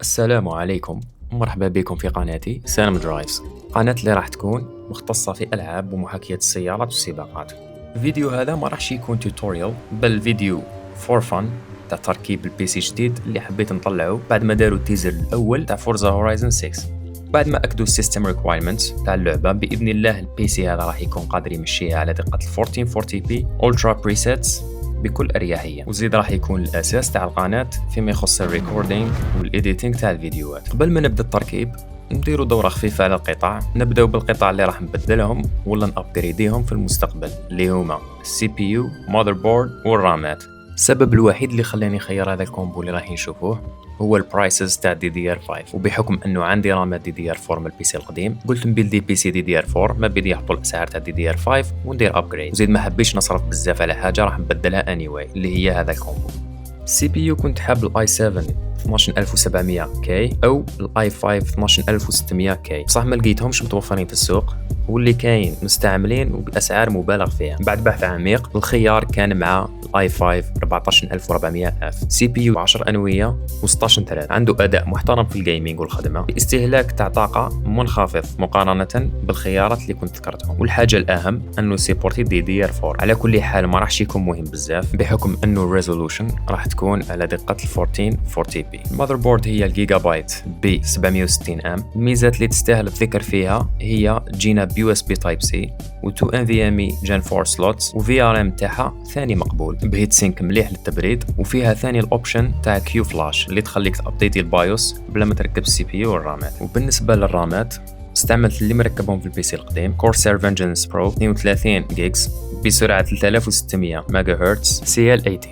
السلام عليكم، مرحبا بكم في قناتي سالم درايفز. قناة اللي راح تكون مختصة في ألعاب ومحاكية السيارات والسباقات. الفيديو هذا ما راحش يكون توتوريال، بل فيديو فور فن تاع تركيب البي سي جديد اللي حبيت نطلعه بعد ما داروا التيزر الأول تاع فورزا هورايزن 6. بعد ما أكدوا السيستم ريكوايرمنتس تاع اللعبة، بإذن الله البي سي هذا راح يكون قادر يمشيها على دقة 1440p Ultra Presets بكل أريحية، وزيد راح يكون الأساس تاع القناة فيما يخص الريكوردينج والإيديتينج تاع الفيديوهات. قبل ما نبدأ التركيب نديروا دورة خفيفة على القطع. نبداو بالقطع اللي راح نبدلهم ولا نابجريديهم في المستقبل، اللي هما السي بي يو، ماذر بورد والرامات. السبب الوحيد اللي خلاني خير هذا الكومبو اللي راح نشوفوه هو البرايسز تاع دي دي ار 5، وبحكم انه عندي رامات دي دي ار 4 من البي سي القديم، قلت نبيلدي بي سي دي دي ار 4 ما بدي يحطوا الاسعار تاع دي دي ار 5 وندير ابجريد. وزيد ما حبيتش نصرف بزاف على حاجه راح نبدلها اني anyway، اللي هي هذا الكومبو. السي بي يو كنت حاب الاي 7 12700 كي او الاي 5 12600 كي، بصح ما لقيتهمش متوفرين في السوق، واللي كاين مستعملين وباسعار مبالغ فيها. بعد بحث عميق الخيار كان مع الاي 5 14400 اف، سي بي يو 10 انويه و16 ثريد، عنده اداء محترم في الجيمنج والخدمه باستهلاك تاع طاقه منخفض مقارنه بالخيارات اللي كنت ذكرتهم. والحاجه الاهم انه سيبورتي دي دي ار 4. على كل حال ما راحش يكون مهم بزاف بحكم انه الريزولوشن راح تكون على دقه 1440p. المذر بورد هي الجيجا بايت ب 760 ام. الميزات اللي تستاهل الذكر فيها هي جينا بيو اس بي تايب سي و2 NVMe Gen 4 سلوتس، وفي ار ام تاعها ثاني مقبول بهيت سينك مليح للتبريد، وفيها ثاني الاوبشن تاع كيو فلاش اللي تخليك تابديتي البايوس بلا ما تركب السي بي يو والرامات. وبالنسبه للرامات استعملت اللي مركبهم في البي سي القديم، كورسير فينجنس برو 32 جيجز بسرعه 3600 ميجا هرتز CL 18.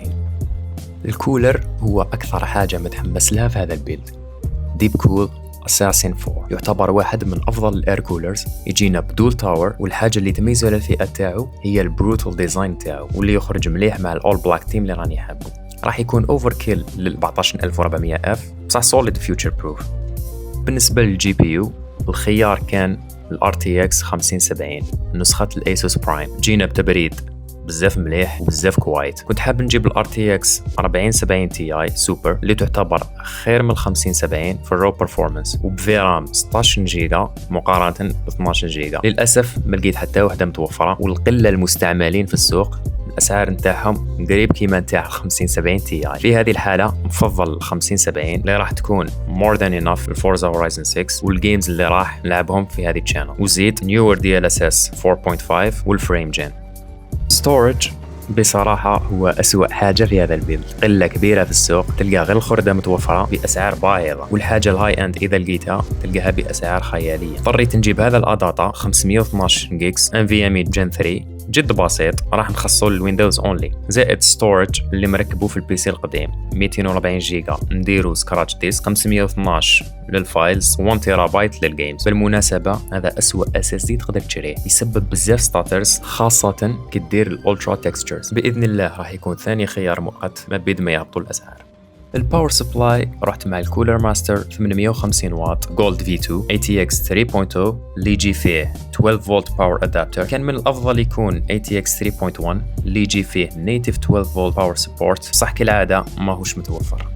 الكولر هو اكثر حاجه متحمس لها في هذا البيلد. ديب كول اساسين 4 يعتبر واحد من افضل الاير كولرز، يجينا بدول تاور، والحاجه اللي تميزه على الفئه تاعو هي البروتال ديزاين تاعو، واللي يخرج مليح مع الاول بلاك تيم اللي راني حابه. راح يكون اوفر كيل لل 14400 اف، بصح سوليد فيوتشر بروف. بالنسبه للجي بي يو الخيار كان الار تي اكس 5070 نسخه الايسوس برايم، جينا بتبريد بزاف مليح وبزاف كوايت. كنت حاب نجيب الار تي اكس 4070 تي اي سوبر اللي تعتبر خير من 5070 في الرو برفورمانس، وبفي رام 16 جيجا مقارنه ب 12 جيجا. للاسف ما لقيت حتى وحده متوفره، والقله المستعملين في السوق الاسعار نتاعهم قريب كيما نتاع 5070 تي اي. في هذه الحاله نفضل 5070 اللي راح تكون more than enough لفورزا هورايزن 6 والجيمز اللي راح نلعبهم في هذه الشانل، وزيد نيور دي ال اس اس 4.5 والفريم جين. ستورج بصراحة هو أسوأ حاجة في هذا البيلد، قلة كبيرة في السوق، تلقى غير الخردة متوفرة بأسعار باهظة، والحاجة الهاي اند إذا لقيتها تلقاها بأسعار خيالية. اضطريت نجيب هذا الأداتا 512 جيجز NVMe Gen 3 جد بسيط، راح نخصصه للويندوز اونلي، زائد ستورج اللي مركبوه في البي سي القديم 240 جيجا نديرو سكراتش ديسك 512 للفايلز 1 تيرا بايت للجيمز. بالمناسبة هذا أسوأ SSD تقدر تشريه، يسبب بزاف ستاترز خاصة كي دير الالترا تكستشرز. بإذن الله راح يكون ثاني خيار مؤقت ما بيد ما يهبطوا الأسعار. الباور سبلاي رحت مع الكولر ماستر 850 واط جولد V2 ATX 3.0 اللي يجي فيه 12 فولت باور ادابتر. كان من الافضل يكون ATX 3.1 اللي يجي فيه نيتيف 12 فولت باور سبورت، صح كالعاده ما هوش متوفر.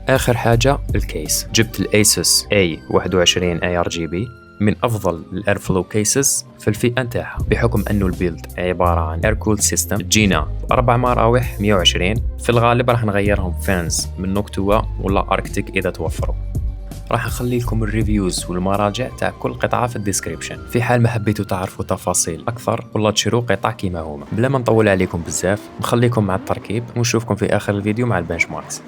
اخر حاجه الكيس، جبت الايسوس A21 ARGB من افضل الاير فلو كيسز في الفئه نتاعها، بحكم انه البيلد عباره عن اير كول سيستم، تجينا 4 مراوح 120. في الغالب راح نغيرهم فانز من نوكتوا ولا اركتيك اذا توفروا. راح نخلي لكم الريفيوز والمراجع تاع كل قطعه في الديسكريبشن، في حال ما حبيتوا تعرفوا تفاصيل اكثر ولا تشروا قطع كيما هما. بلا ما نطول عليكم بزاف نخليكم مع التركيب ونشوفكم في اخر الفيديو مع البنش ماركس.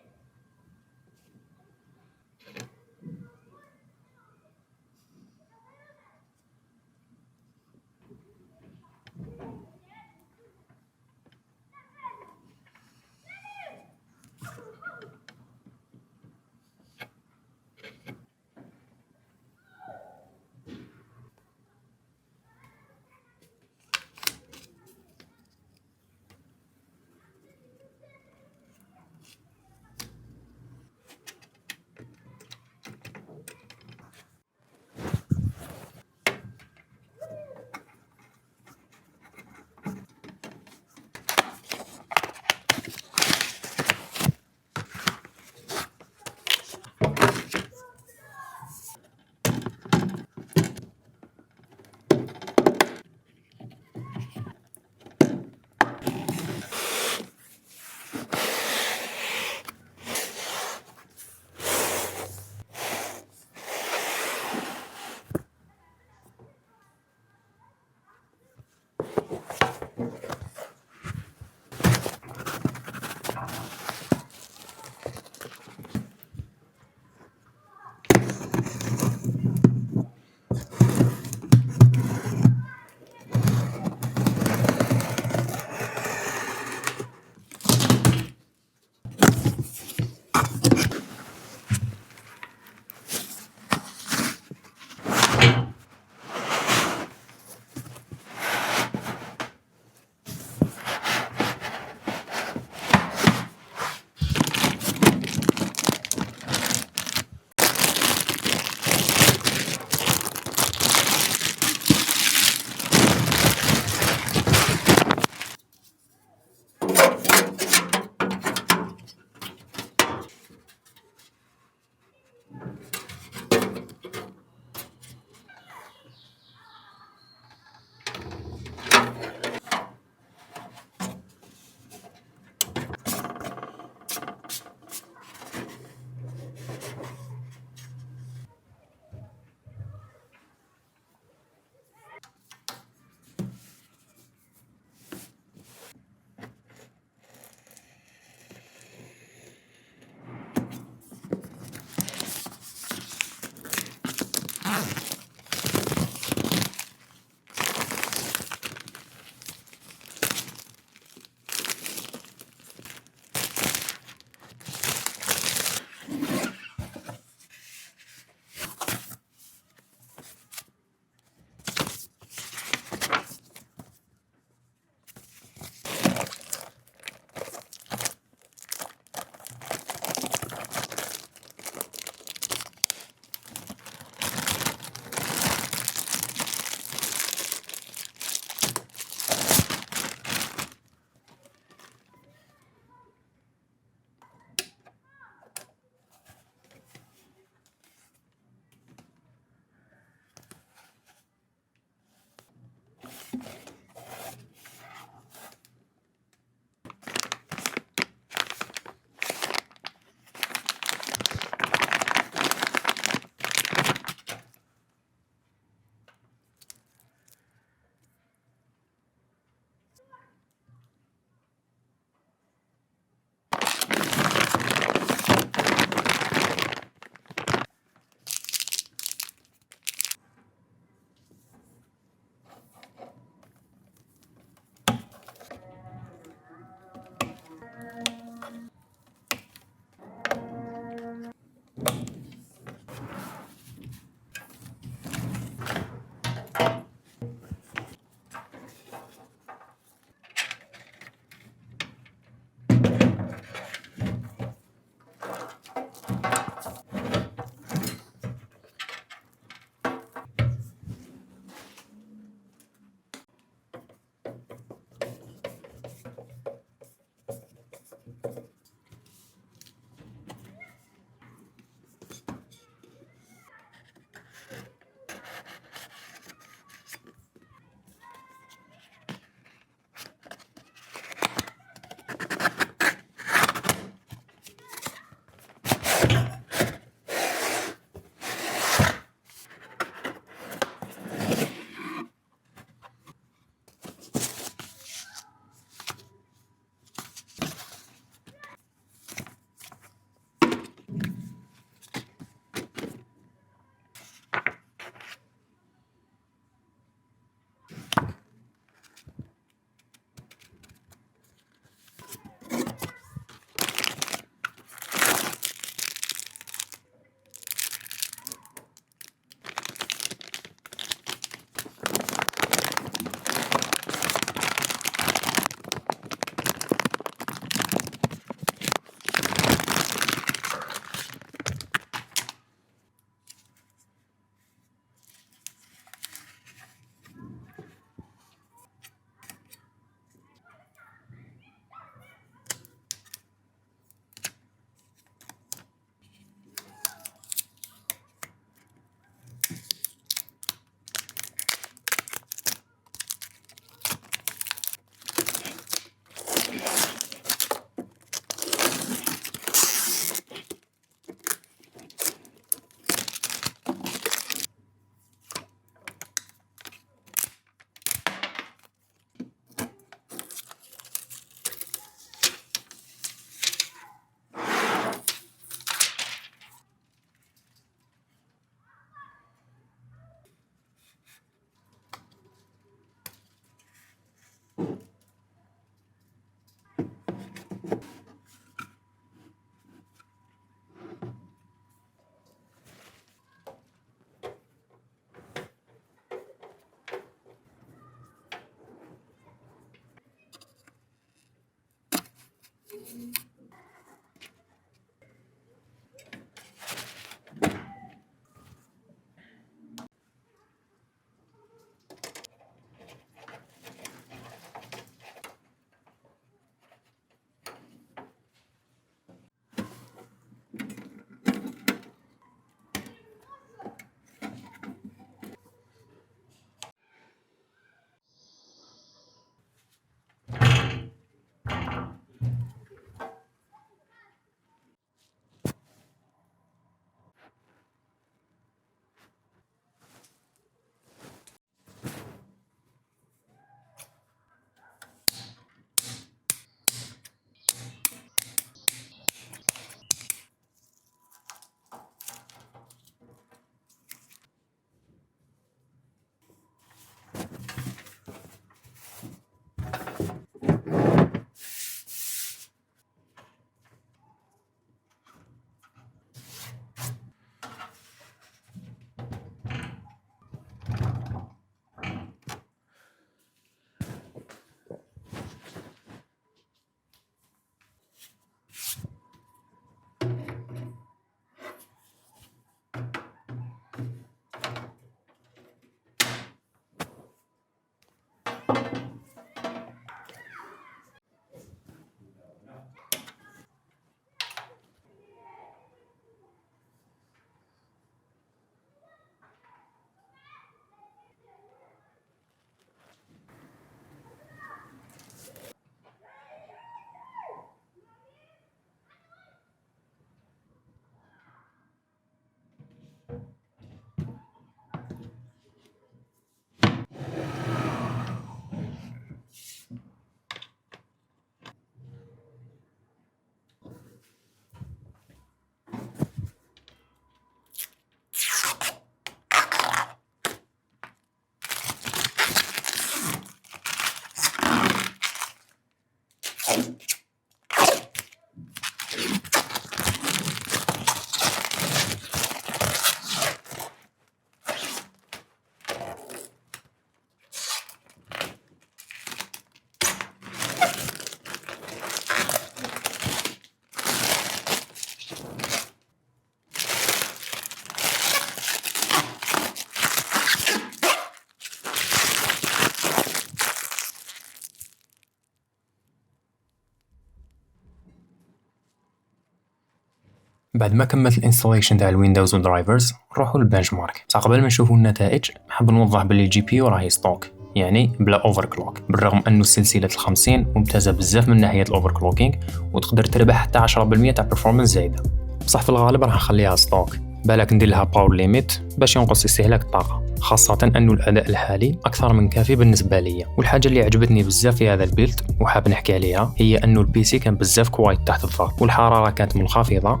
بعد ما كملت الانستاليشن تاع الويندوز والدرايفرز نروحوا للبنش مارك. قبل ما نشوفوا النتائج حاب نوضح باللي الجي بي يو راهي ستوك، يعني بلا اوفر كلوك، بالرغم انه سلسله ال50 ممتازه بزاف من ناحيه الاوفر كلوكينج وتقدر تربح حتى 10% تاع performance زايده. بصح في الغالب راح نخليها ستوك، بالك ندير لها باور ليميت باش ينقص استهلاك الطاقه، خاصه انه الاداء الحالي اكثر من كافي بالنسبه لي. والحاجه اللي عجبتني بزاف في هذا البيلد وحاب نحكي عليها هي انه البي سي كان بزاف كوايت تحت الضغط والحراره كانت منخفضه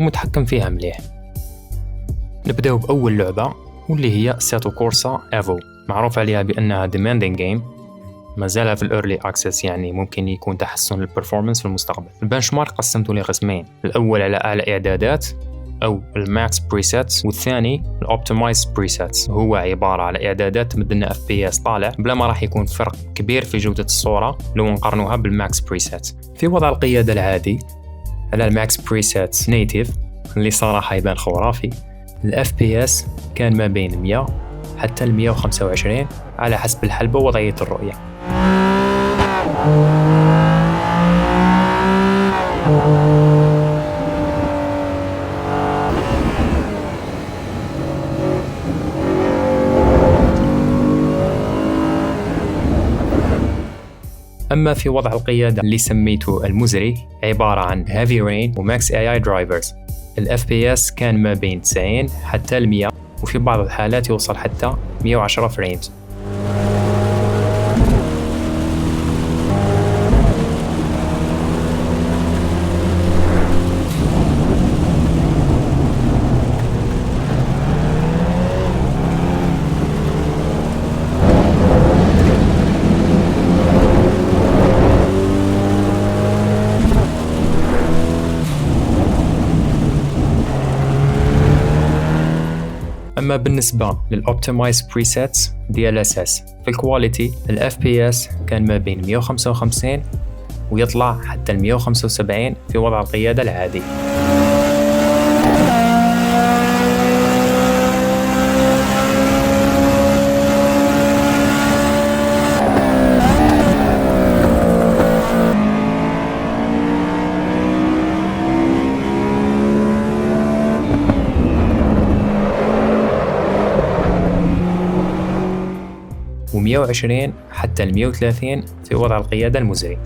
ومتحكم فيها مليح. نبداو باول لعبه واللي هي ساتو كورسا ايفو، معروف عليها بانها demanding game، مازالها في الايرلي اكسس، يعني ممكن يكون تحسن للبرفورمانس في المستقبل. البنش مارك قسمته لقسمين، الاول على اعلى اعدادات او الماكس بريسيتس، والثاني الاوبتمايز بريسيتس، هو عباره على اعدادات تمدلنا اف بي اس طالع بلا ما راح يكون فرق كبير في جوده الصوره لو نقارنوها بالماكس بريسيتس. في وضع القياده العادي على الماكس بريسيتس نيتيف اللي صراحه يبان خرافي، الاف بي اس كان ما بين 100 حتى 125 على حسب الحلبة ووضعية الرؤية. أما في وضع القيادة اللي سميته المزري، عبارة عن Heavy Rain وماكس AI Drivers، ال FPS كان ما بين 90 حتى 100 وفي بعض الحالات يوصل حتى 110 فريمز. أما بالنسبة للأوبتمايز بريسيتس DLSS، في الكواليتي ال FPS كان ما بين 155 ويطلع حتى 175 في وضع القيادة العادي. و120 حتى 130 في وضع القيادة المزري.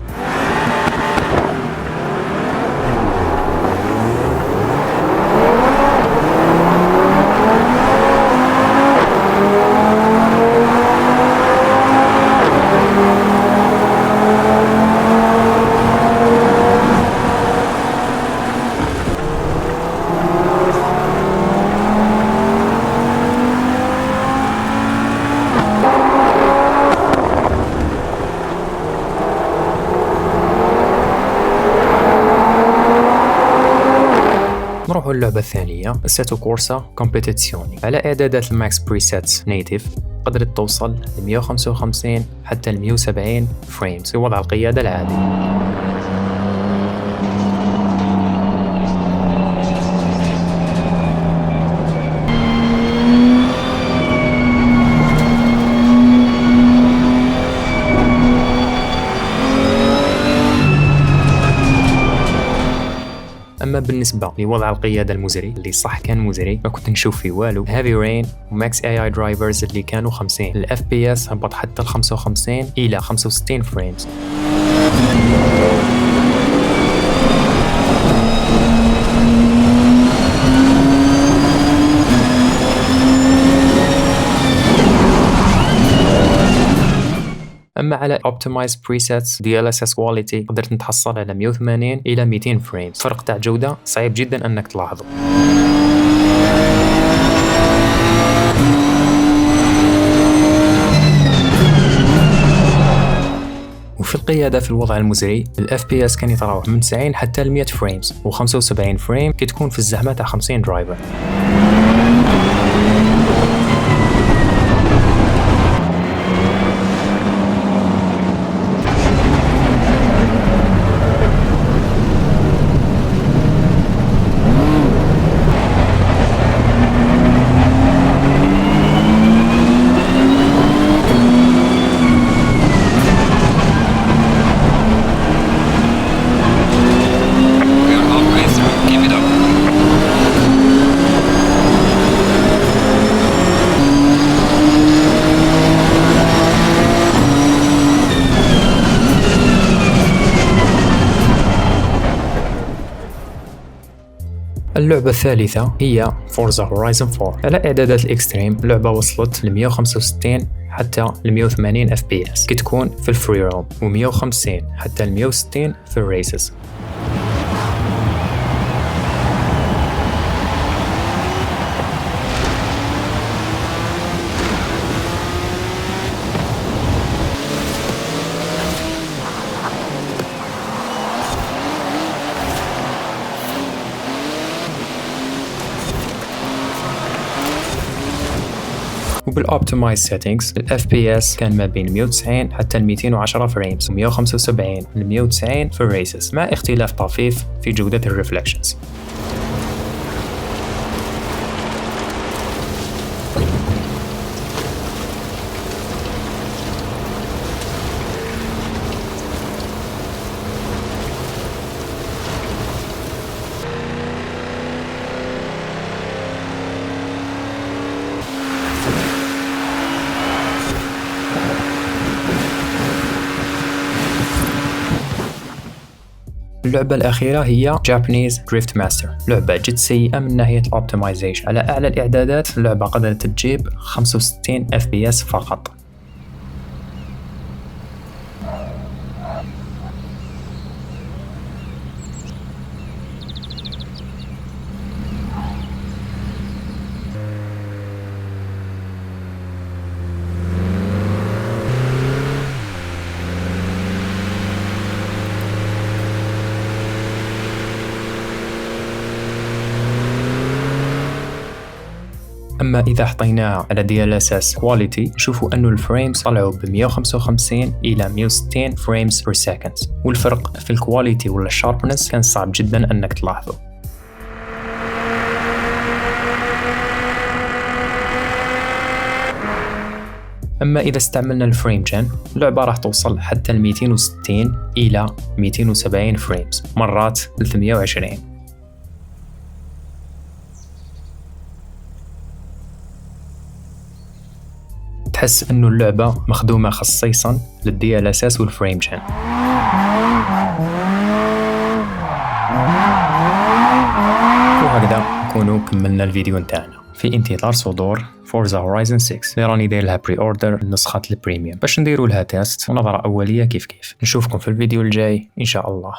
نروحوا للعبة الثانية Assetto Corsa Competizione. على إعدادات الماكس بريسيتس نيتيف قدرت توصل ل 155 حتى 170 فريمز في وضع القيادة العادي. اما بالنسبه لوضع القياده المزري اللي صح كان مزري ما كنت نشوف فيه والو. هافي رين وماكس اي اي درايفرز اللي كانوا 50، الاف بي اس هبط حتى ل 55 الى 65 فريمز. اما على Optimized Presets DLSS Quality قدرت نتحصل على 180 الى 200 فريمز. فرق تاع جودة صعيب جدا انك تلاحظه. وفي القيادة في الوضع المزري ال FPS كان يتراوح من 90 حتى ل 100 فريمز، و75 فريم كي تكون في الزحمة تاع 50 درايفر. اللعبة الثالثة هي Forza Horizon 4. على إعدادات الإكستريم اللعبة وصلت ل 165 حتى ل 180 FPS كي تكون في الفري روم، و 150 حتى ل 160 في الريسز. وبالأوبتمايز سيتنجز ال FPS كان ما بين 190 حتى 210 فريمز، و 175 ل 190 في الريسز، مع اختلاف طفيف في جودة الريفلكشنز. اللعبة الأخيرة هي Japanese Drift Master. لعبة جد سيئة من ناحية الأوبتمايزيشن. على أعلى الإعدادات اللعبة قدرت تجيب 65 FPS فقط. أما إذا حطيناها على DLSS Quality نشوفوا أنه الفريمز طلعوا ب 155 إلى 160 فريمز per second، والفرق في الكواليتي ولا الشاربنس كان صعب جدا أنك تلاحظه. أما إذا استعملنا الفريم جن اللعبة راح توصل حتى 260 إلى 270 فريمز، مرات 320. تحس أنه اللعبة مخدومة خصيصا للDLSS والفريم جن. وهكذا نكونوا كملنا الفيديو نتاعنا، في انتظار صدور فورزا هورايزن 6 اللي راني داير لها بري اوردر النسخة البريميوم باش نديروا لها تيست ونظرة أولية كيف. نشوفكم في الفيديو الجاي إن شاء الله.